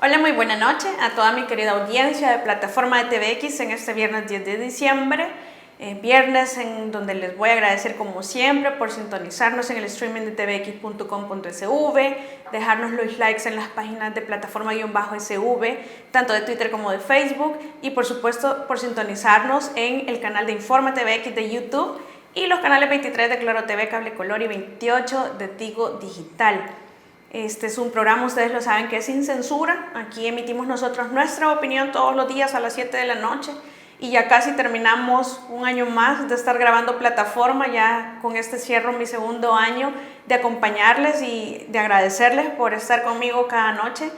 Hola, muy buena noche a toda mi querida audiencia de Plataforma de TVX en este viernes 10 de diciembre. Viernes en donde les voy a agradecer como siempre por sintonizarnos en el streaming de tvx.com.sv, dejarnos los likes en las páginas de plataforma-sv, tanto de Twitter como de Facebook, y por supuesto por sintonizarnos en el canal de Informa TVX de YouTube y los canales 23 de Claro TV Cable Color y 28 de Tigo Digital. Este es un programa, ustedes lo saben, que es sin censura. Aquí emitimos nosotros nuestra opinión todos los días a las 7 de la noche y ya casi terminamos un año más de estar grabando Plataforma. Ya con este cierro mi segundo año de acompañarles y de agradecerles por estar conmigo cada noche.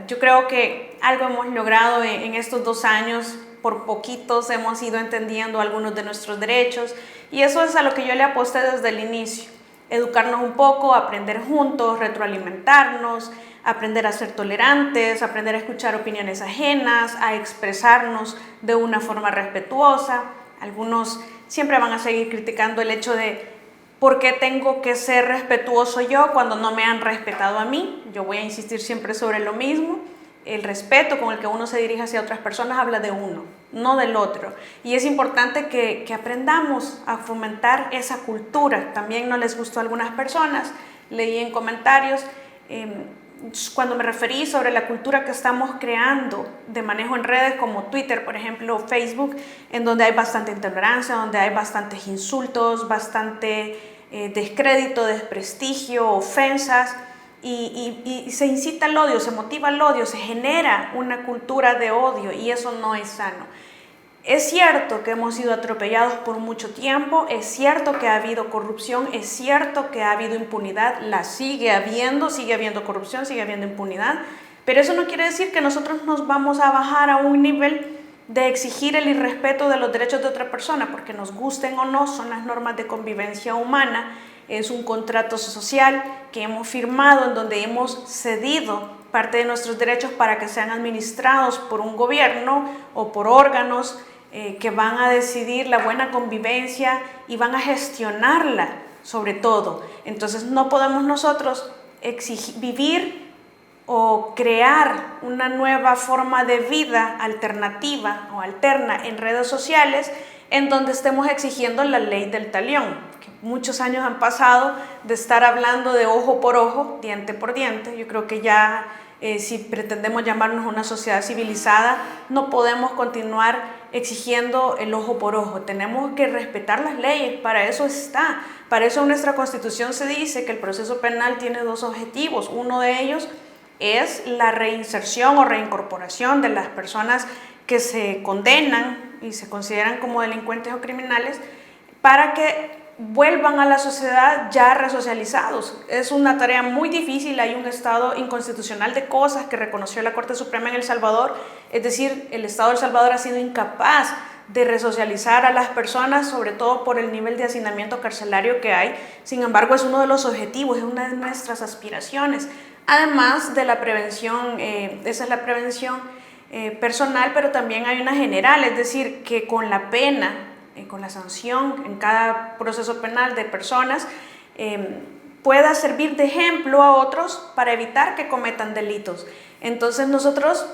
Yo creo que algo hemos logrado en estos 2 años. Por poquitos hemos ido entendiendo algunos de nuestros derechos y eso es a lo que yo le aposté desde el inicio. Educarnos un poco, aprender juntos, retroalimentarnos, aprender a ser tolerantes, aprender a escuchar opiniones ajenas, a expresarnos de una forma respetuosa. Algunos siempre van a seguir criticando el hecho de por qué tengo que ser respetuoso yo cuando no me han respetado a mí. Yo voy a insistir siempre sobre lo mismo. El respeto con el que uno se dirige hacia otras personas habla de uno, no del otro. Y es importante que aprendamos a fomentar esa cultura. También no les gustó a algunas personas, leí en comentarios, cuando me referí sobre la cultura que estamos creando de manejo en redes como Twitter, por ejemplo, Facebook, en donde hay bastante intolerancia, donde hay bastantes insultos, bastante descrédito, desprestigio, ofensas. Y se incita al odio, se motiva al odio, se genera una cultura de odio y eso no es sano. Es cierto que hemos sido atropellados por mucho tiempo, es cierto que ha habido corrupción, es cierto que ha habido impunidad, la sigue habiendo corrupción, sigue habiendo impunidad, pero eso no quiere decir que nosotros nos vamos a bajar a un nivel de exigir el irrespeto de los derechos de otra persona, porque nos gusten o no, son las normas de convivencia humana. Es un contrato social que hemos firmado en donde hemos cedido parte de nuestros derechos para que sean administrados por un gobierno o por órganos que van a decidir la buena convivencia y van a gestionarla sobre todo. Entonces no podemos nosotros vivir o crear una nueva forma de vida alternativa o alterna en redes sociales en donde estemos exigiendo la ley del talión. Muchos años han pasado de estar hablando de ojo por ojo, diente por diente. Yo creo que ya si pretendemos llamarnos una sociedad civilizada, no podemos continuar exigiendo el ojo por ojo. Tenemos que respetar las leyes, para eso está. Para eso en nuestra Constitución se dice que el proceso penal tiene 2 objetivos. Uno de ellos es la reinserción o reincorporación de las personas que se condenan y se consideran como delincuentes o criminales para que vuelvan a la sociedad ya resocializados. Es una tarea muy difícil, hay un estado inconstitucional de cosas que reconoció la Corte Suprema en El Salvador, es decir, el Estado de El Salvador ha sido incapaz de resocializar a las personas, sobre todo por el nivel de hacinamiento carcelario que hay. Sin embargo, es uno de los objetivos, es una de nuestras aspiraciones, además de la prevención. Esa es la prevención personal, pero también hay una general, es decir, que con la pena, con la sanción en cada proceso penal de personas, pueda servir de ejemplo a otros para evitar que cometan delitos. Entonces nosotros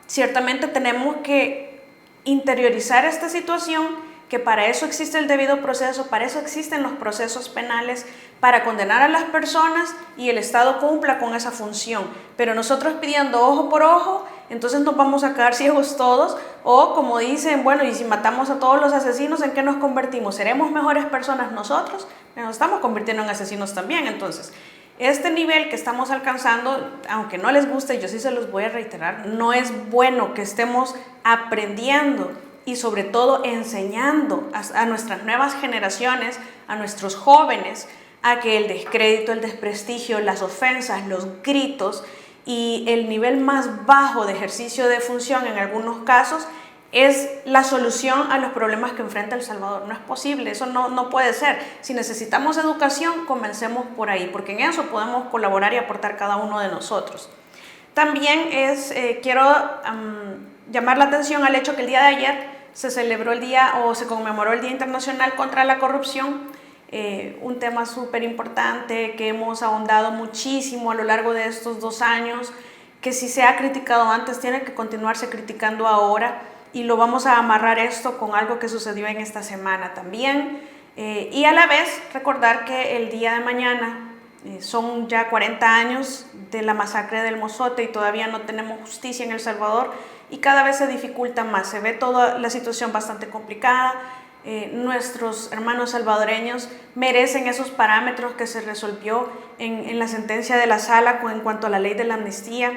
ciertamente tenemos que interiorizar esta situación, que para eso existe el debido proceso, para eso existen los procesos penales, para condenar a las personas y el Estado cumpla con esa función. Pero nosotros pidiendo ojo por ojo, entonces nos vamos a quedar ciegos todos, o como dicen, bueno, y si matamos a todos los asesinos, ¿en qué nos convertimos? ¿Seremos mejores personas nosotros? Nos estamos convirtiendo en asesinos también. Entonces, este nivel que estamos alcanzando, aunque no les guste, yo sí se los voy a reiterar, no es bueno que estemos aprendiendo y sobre todo enseñando a nuestras nuevas generaciones, a nuestros jóvenes, a que el descrédito, el desprestigio, las ofensas, los gritos y el nivel más bajo de ejercicio de función en algunos casos es la solución a los problemas que enfrenta El Salvador. No es posible, eso no puede ser. Si necesitamos educación, comencemos por ahí, porque en eso podemos colaborar y aportar cada uno de nosotros. También quiero llamar la atención al hecho que el día de ayer se celebró se conmemoró el Día Internacional contra la Corrupción, un tema súper importante que hemos ahondado muchísimo a lo largo de estos 2 años, que si se ha criticado antes, tiene que continuarse criticando ahora, y lo vamos a amarrar esto con algo que sucedió en esta semana también. Y a la vez recordar que el día de mañana son ya 40 años de la masacre del Mozote y todavía no tenemos justicia en El Salvador, y cada vez se dificulta más, se ve toda la situación bastante complicada. Nuestros hermanos salvadoreños merecen esos parámetros que se resolvió en la sentencia de la sala en cuanto a la ley de la amnistía.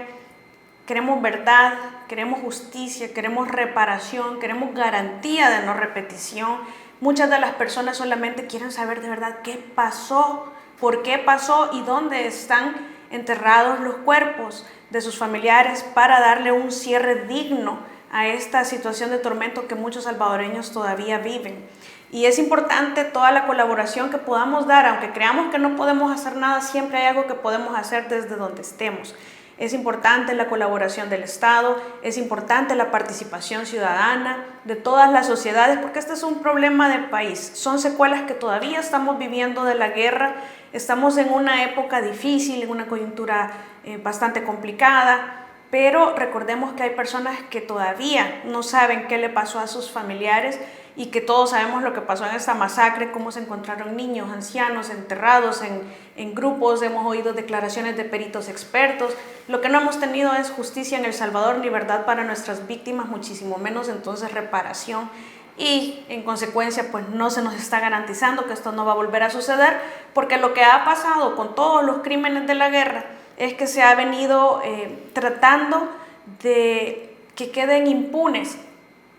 Queremos verdad, queremos justicia, queremos reparación, queremos garantía de no repetición. Muchas de las personas solamente quieren saber de verdad qué pasó, por qué pasó y dónde están enterrados los cuerpos de sus familiares, para darle un cierre digno a esta situación de tormento que muchos salvadoreños todavía viven. Y es importante toda la colaboración que podamos dar, aunque creamos que no podemos hacer nada, siempre hay algo que podemos hacer desde donde estemos. Es importante la colaboración del Estado, es importante la participación ciudadana de todas las sociedades, porque este es un problema de país. Son secuelas que todavía estamos viviendo de la guerra. Estamos en una época difícil, en una coyuntura bastante complicada, pero recordemos que hay personas que todavía no saben qué le pasó a sus familiares, y que todos sabemos lo que pasó en esta masacre, cómo se encontraron niños, ancianos enterrados en grupos. Hemos oído declaraciones de peritos expertos. Lo que no hemos tenido es justicia en El Salvador, ni verdad para nuestras víctimas, muchísimo menos entonces reparación, y en consecuencia pues no se nos está garantizando que esto no va a volver a suceder, porque lo que ha pasado con todos los crímenes de la guerra es que se ha venido tratando de que queden impunes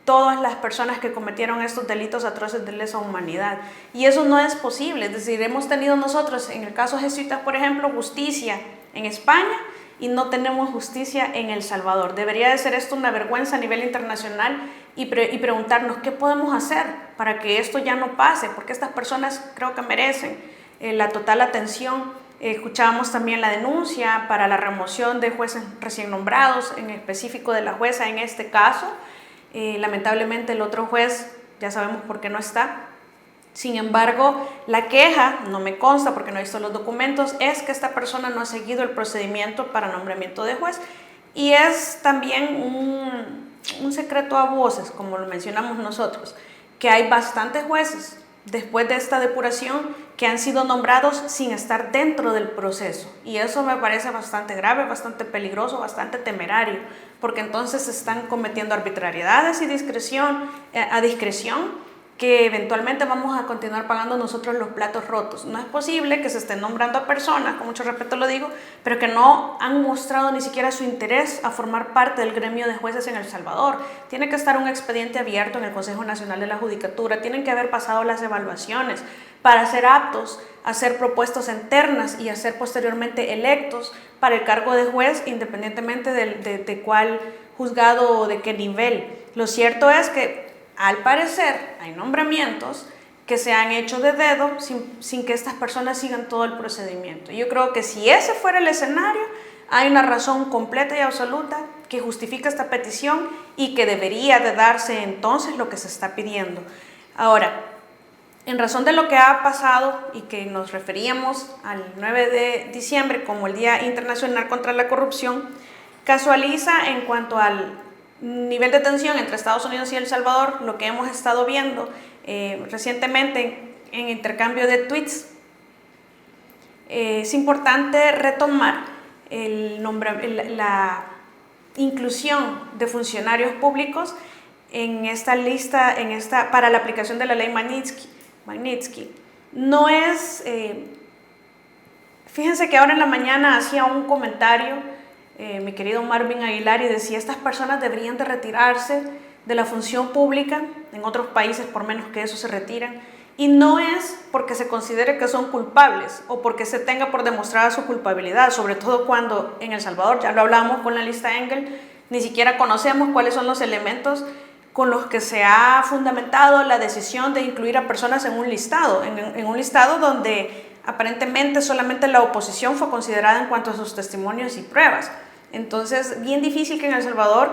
todas las personas que cometieron estos delitos atroces de lesa humanidad, y eso no es posible. Es decir, hemos tenido nosotros, en el caso jesuitas, por ejemplo, justicia en España, y no tenemos justicia en El Salvador. Debería de ser esto una vergüenza a nivel internacional, y preguntarnos qué podemos hacer para que esto ya no pase, porque estas personas creo que merecen la total atención. Escuchábamos también la denuncia para la remoción de jueces recién nombrados, en específico de la jueza en este caso. Lamentablemente el otro juez ya sabemos por qué no está. Sin embargo, la queja, no me consta porque no he visto los documentos, es que esta persona no ha seguido el procedimiento para nombramiento de juez, y es también un secreto a voces, como lo mencionamos nosotros, que hay bastantes jueces después de esta depuración que han sido nombrados sin estar dentro del proceso, y eso me parece bastante grave, bastante peligroso, bastante temerario, porque entonces se están cometiendo arbitrariedades y a discreción, que eventualmente vamos a continuar pagando nosotros los platos rotos. No es posible que se estén nombrando a personas, con mucho respeto lo digo, pero que no han mostrado ni siquiera su interés a formar parte del gremio de jueces en El Salvador. Tiene que estar un expediente abierto en el Consejo Nacional de la Judicatura, tienen que haber pasado las evaluaciones para ser aptos a ser propuestos en ternas y a ser posteriormente electos para el cargo de juez, independientemente de cuál juzgado o de qué nivel. Lo cierto es que al parecer hay nombramientos que se han hecho de dedo sin que estas personas sigan todo el procedimiento. Yo creo que si ese fuera el escenario, hay una razón completa y absoluta que justifica esta petición, y que debería de darse entonces lo que se está pidiendo. Ahora, en razón de lo que ha pasado y que nos referíamos al 9 de diciembre como el Día Internacional contra la Corrupción, casualiza en cuanto al nivel de tensión entre Estados Unidos y El Salvador, lo que hemos estado viendo recientemente en intercambio de tweets. Es importante retomar la inclusión de funcionarios públicos en esta lista, para la aplicación de la ley Magnitsky. No es, fíjense que ahora en la mañana hacía un comentario mi querido Marvin Aguilar, y decía: estas personas deberían de retirarse de la función pública. En otros países por menos que eso se retiran, y no es porque se considere que son culpables o porque se tenga por demostrada su culpabilidad, sobre todo cuando en El Salvador, ya lo hablamos con la lista Engel, ni siquiera conocemos cuáles son los elementos con los que se ha fundamentado la decisión de incluir a personas en un listado, en un listado donde aparentemente solamente la oposición fue considerada en cuanto a sus testimonios y pruebas. Entonces, bien difícil que en El Salvador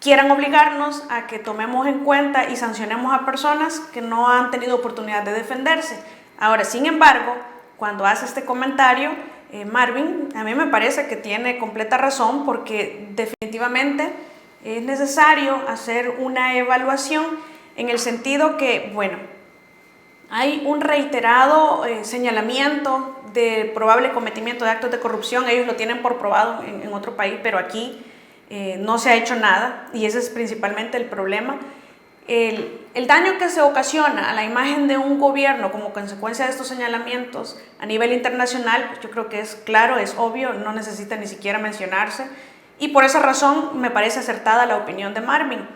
quieran obligarnos a que tomemos en cuenta y sancionemos a personas que no han tenido oportunidad de defenderse. Ahora, sin embargo, cuando hace este comentario, Marvin, a mí me parece que tiene completa razón, porque definitivamente es necesario hacer una evaluación en el sentido que, bueno, hay un reiterado señalamiento de probable cometimiento de actos de corrupción. Ellos lo tienen por probado en otro país, pero aquí no se ha hecho nada, y ese es principalmente el problema. El daño que se ocasiona a la imagen de un gobierno como consecuencia de estos señalamientos a nivel internacional, pues yo creo que es claro, es obvio, no necesita ni siquiera mencionarse, y por esa razón me parece acertada la opinión de Marvin.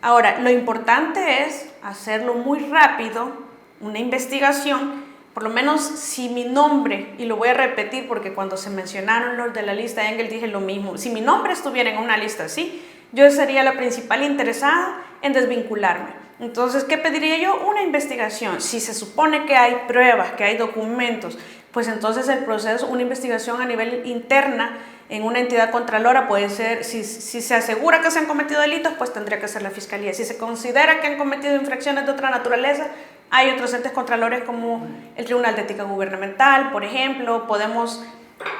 Ahora, lo importante es hacerlo muy rápido, una investigación. Por lo menos si mi nombre, y lo voy a repetir porque cuando se mencionaron los de la lista Engel dije lo mismo, si mi nombre estuviera en una lista así, yo sería la principal interesada en desvincularme. Entonces, ¿qué pediría yo? Una investigación. Si se supone que hay pruebas, que hay documentos, pues entonces el proceso, una investigación a nivel interna en una entidad contralora puede ser, si se asegura que se han cometido delitos, pues tendría que ser la Fiscalía. Si se considera que han cometido infracciones de otra naturaleza, hay otros entes contralores como el Tribunal de Ética Gubernamental, por ejemplo. Podemos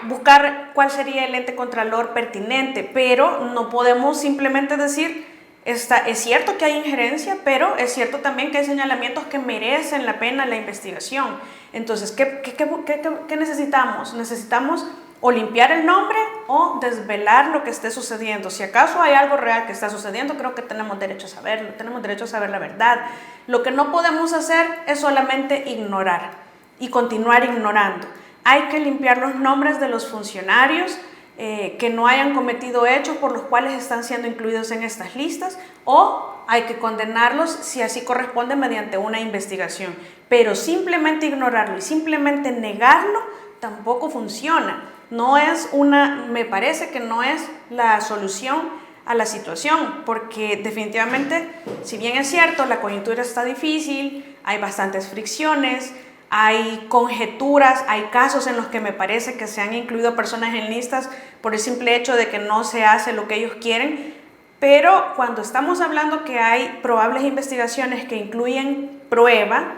buscar cuál sería el ente contralor pertinente, pero no podemos simplemente decir, es cierto que hay injerencia, pero es cierto también que hay señalamientos que merecen la pena la investigación. Entonces, ¿qué necesitamos? Necesitamos o limpiar el nombre o desvelar lo que esté sucediendo. Si acaso hay algo real que está sucediendo, creo que tenemos derecho a saberlo, tenemos derecho a saber la verdad. Lo que no podemos hacer es solamente ignorar y continuar ignorando. Hay que limpiar los nombres de los funcionarios que no hayan cometido hechos por los cuales están siendo incluidos en estas listas, o hay que condenarlos si así corresponde mediante una investigación. Pero simplemente ignorarlo y simplemente negarlo tampoco funciona. Me parece que no es la solución a la situación, porque definitivamente, si bien es cierto, la coyuntura está difícil, hay bastantes fricciones, hay conjeturas, hay casos en los que me parece que se han incluido personas en listas por el simple hecho de que no se hace lo que ellos quieren, pero cuando estamos hablando que hay probables investigaciones que incluyen prueba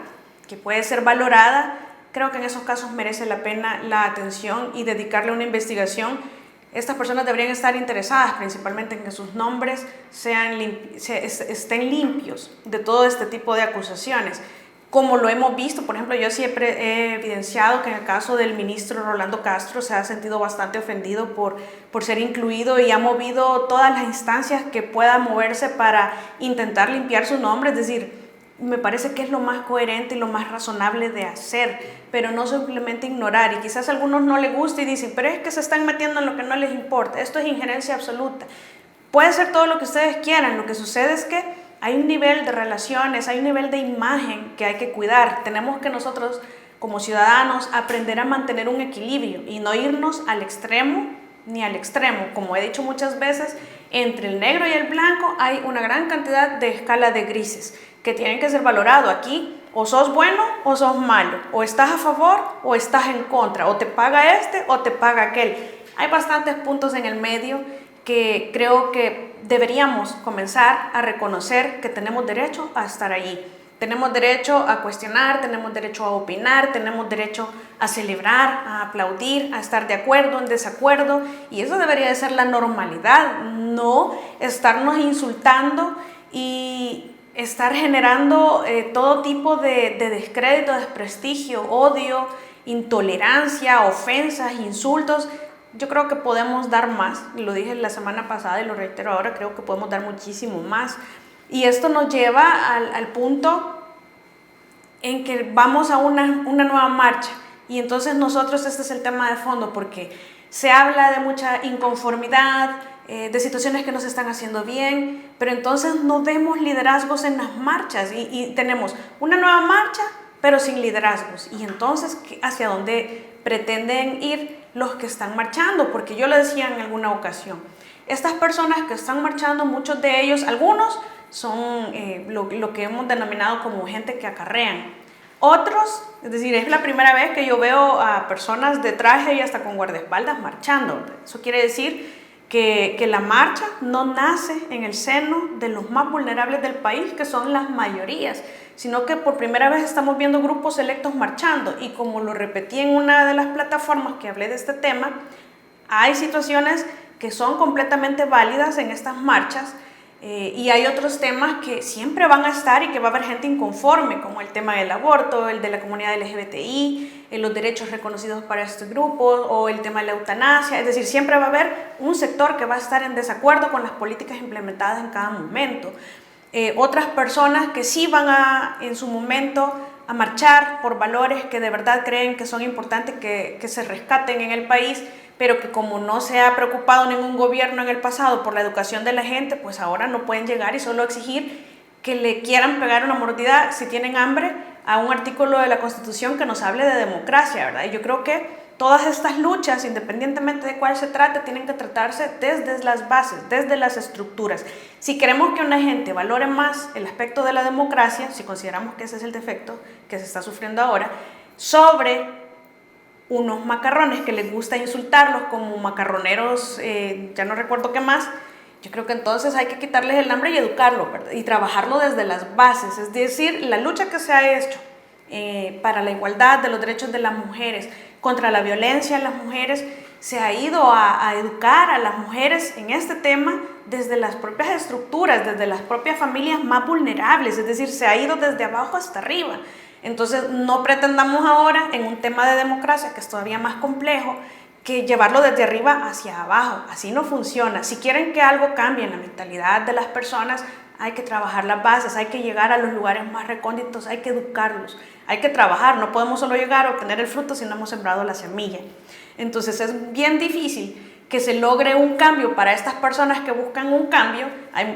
que puede ser valorada, creo que en esos casos merece la pena la atención y dedicarle una investigación. Estas personas deberían estar interesadas principalmente en que sus nombres estén limpios de todo este tipo de acusaciones. Como lo hemos visto, por ejemplo, yo siempre he evidenciado que en el caso del ministro Rolando Castro se ha sentido bastante ofendido por ser incluido, y ha movido todas las instancias que pueda moverse para intentar limpiar su nombre. Es decir, me parece que es lo más coherente y lo más razonable de hacer, pero no simplemente ignorar. Y quizás a algunos no les guste y dicen, pero es que se están metiendo en lo que no les importa, esto es injerencia absoluta. Puede ser todo lo que ustedes quieran, lo que sucede es que hay un nivel de relaciones, hay un nivel de imagen que hay que cuidar. Tenemos que nosotros, como ciudadanos, aprender a mantener un equilibrio y no irnos al extremo ni al extremo. Como he dicho muchas veces, entre el negro y el blanco hay una gran cantidad de escala de grises que tienen que ser valorados. Aquí o sos bueno o sos malo, o estás a favor o estás en contra, o te paga este o te paga aquel. Hay bastantes puntos en el medio que creo que deberíamos comenzar a reconocer que tenemos derecho a estar allí. Tenemos derecho a cuestionar, tenemos derecho a opinar, tenemos derecho a celebrar, a aplaudir, a estar de acuerdo, en desacuerdo, y eso debería de ser la normalidad, no estarnos insultando y estar generando todo tipo de descrédito, desprestigio, odio, intolerancia, ofensas, insultos. Yo creo que podemos dar más, lo dije la semana pasada y lo reitero ahora, creo que podemos dar muchísimo más. Y esto nos lleva al punto en que vamos a una nueva marcha. Y entonces nosotros, este es el tema de fondo, porque se habla de mucha inconformidad, de situaciones que no se están haciendo bien, pero entonces no vemos liderazgos en las marchas y tenemos una nueva marcha, pero sin liderazgos. Y entonces, ¿hacia dónde pretenden ir los que están marchando? Porque yo lo decía en alguna ocasión, estas personas que están marchando, muchos de ellos, algunos son lo que hemos denominado como gente que acarrean. Otros, es decir, es la primera vez que yo veo a personas de traje y hasta con guardaespaldas marchando. Eso quiere decir que la marcha no nace en el seno de los más vulnerables del país, que son las mayorías. sino que por primera vez estamos viendo grupos selectos marchando, y como lo repetí en una de las plataformas que hablé de este tema, hay situaciones que son completamente válidas en estas marchas, y hay otros temas que siempre van a estar y que va a haber gente inconforme, como el tema del aborto, el de la comunidad LGBTI, los derechos reconocidos para estos grupos, o el tema de la eutanasia. Es decir, siempre va a haber un sector que va a estar en desacuerdo con las políticas implementadas en cada momento. Otras personas que sí van en su momento a marchar por valores que de verdad creen que son importantes que se rescaten en el país, pero que como no se ha preocupado ningún gobierno en el pasado por la educación de la gente, pues ahora no pueden llegar y solo exigir que le quieran pegar una mordida si tienen hambre a un artículo de la Constitución que nos hable de democracia, ¿verdad? Y yo creo que todas estas luchas, independientemente de cuál se trate, tienen que tratarse desde las bases, desde las estructuras. Si queremos que una gente valore más el aspecto de la democracia, si consideramos que ese es el defecto que se está sufriendo ahora, sobre unos macarrones que les gusta insultarlos como macarroneros, ya no recuerdo qué más, yo creo que entonces hay que quitarles el hambre y educarlo, ¿verdad? Y trabajarlo desde las bases, es decir, la lucha que se ha hecho para la igualdad de los derechos de las mujeres, contra la violencia en las mujeres, se ha ido a educar a las mujeres en este tema desde las propias estructuras, desde las propias familias más vulnerables, es decir, se ha ido desde abajo hasta arriba. Entonces no pretendamos ahora en un tema de democracia que es todavía más complejo, que llevarlo desde arriba hacia abajo. Así no funciona. Si quieren que algo cambie en la mentalidad de las personas, hay que trabajar las bases, hay que llegar a los lugares más recónditos, hay que educarlos, hay que trabajar. No podemos solo llegar a obtener el fruto si no hemos sembrado la semilla. Entonces es bien difícil que se logre un cambio para estas personas que buscan un cambio.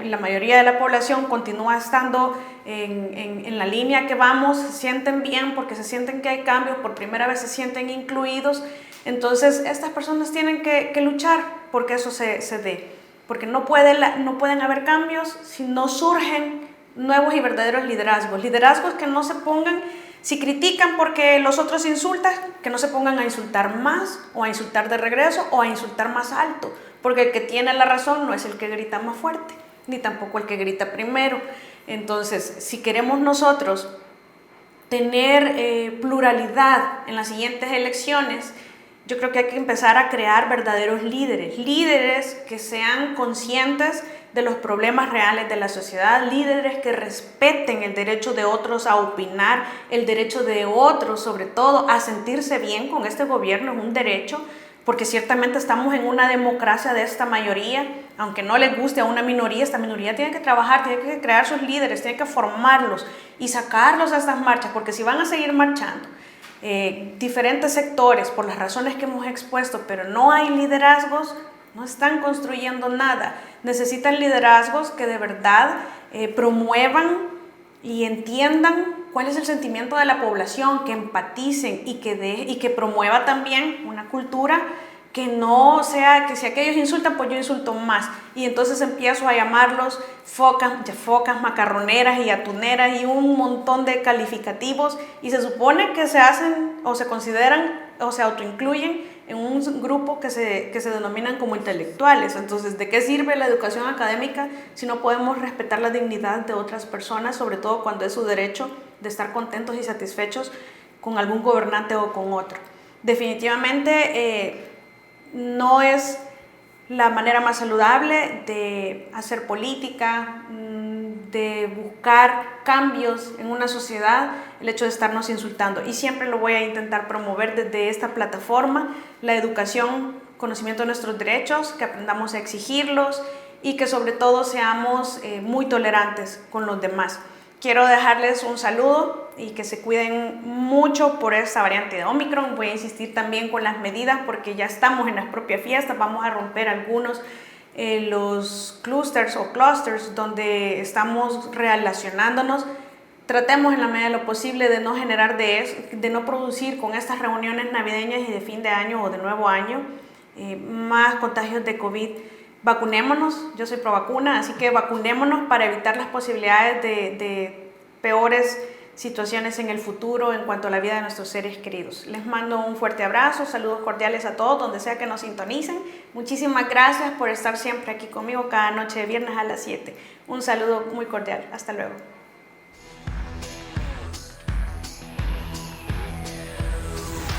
La mayoría de la población continúa estando en la línea que vamos, se sienten bien porque se sienten que hay cambios, por primera vez se sienten incluidos. Entonces estas personas tienen que luchar porque eso se dé, porque no pueden haber cambios si no surgen nuevos y verdaderos liderazgos que no se pongan, si critican porque los otros insultan, que no se pongan a insultar más o a insultar de regreso o a insultar más alto, porque el que tiene la razón no es el que grita más fuerte, ni tampoco el que grita primero. Entonces, si queremos nosotros tener pluralidad en las siguientes elecciones, yo creo que hay que empezar a crear verdaderos líderes que sean conscientes de los problemas reales de la sociedad, líderes que respeten el derecho de otros a opinar, el derecho de otros sobre todo a sentirse bien con este gobierno, es un derecho, porque ciertamente estamos en una democracia de esta mayoría, aunque no les guste a una minoría, esta minoría tiene que trabajar, tiene que crear sus líderes, tiene que formarlos y sacarlos a estas marchas, porque si van a seguir marchando diferentes sectores por las razones que hemos expuesto, pero no hay liderazgos, no están construyendo nada. Necesitan liderazgos que de verdad promuevan y entiendan cuál es el sentimiento de la población, que empaticen y que promueva también una cultura que no sea que si aquellos insultan, pues yo insulto más. Y entonces empiezo a llamarlos focas, macarroneras y atuneras y un montón de calificativos. Y se supone que se hacen o se consideran o se autoincluyen en un grupo que se denominan como intelectuales. Entonces, ¿de qué sirve la educación académica si no podemos respetar la dignidad de otras personas, sobre todo cuando es su derecho de estar contentos y satisfechos con algún gobernante o con otro? Definitivamente no es la manera más saludable de hacer política, de buscar cambios en una sociedad, el hecho de estarnos insultando. Y siempre lo voy a intentar promover desde esta plataforma, la educación, conocimiento de nuestros derechos, que aprendamos a exigirlos y que sobre todo seamos muy tolerantes con los demás. Quiero dejarles un saludo y que se cuiden mucho por esta variante de Omicron. Voy a insistir también con las medidas porque ya estamos en las propias fiestas. Vamos a romper algunos los clusters o clusters donde estamos relacionándonos. Tratemos en la medida de lo posible de no generar de no producir con estas reuniones navideñas y de fin de año o de nuevo año más contagios de COVID. Vacunémonos, yo soy pro vacuna, así que vacunémonos para evitar las posibilidades de peores situaciones en el futuro en cuanto a la vida de nuestros seres queridos. Les mando un fuerte abrazo, saludos cordiales a todos, donde sea que nos sintonicen. Muchísimas gracias por estar siempre aquí conmigo cada noche de viernes a las 7. Un saludo muy cordial, hasta luego.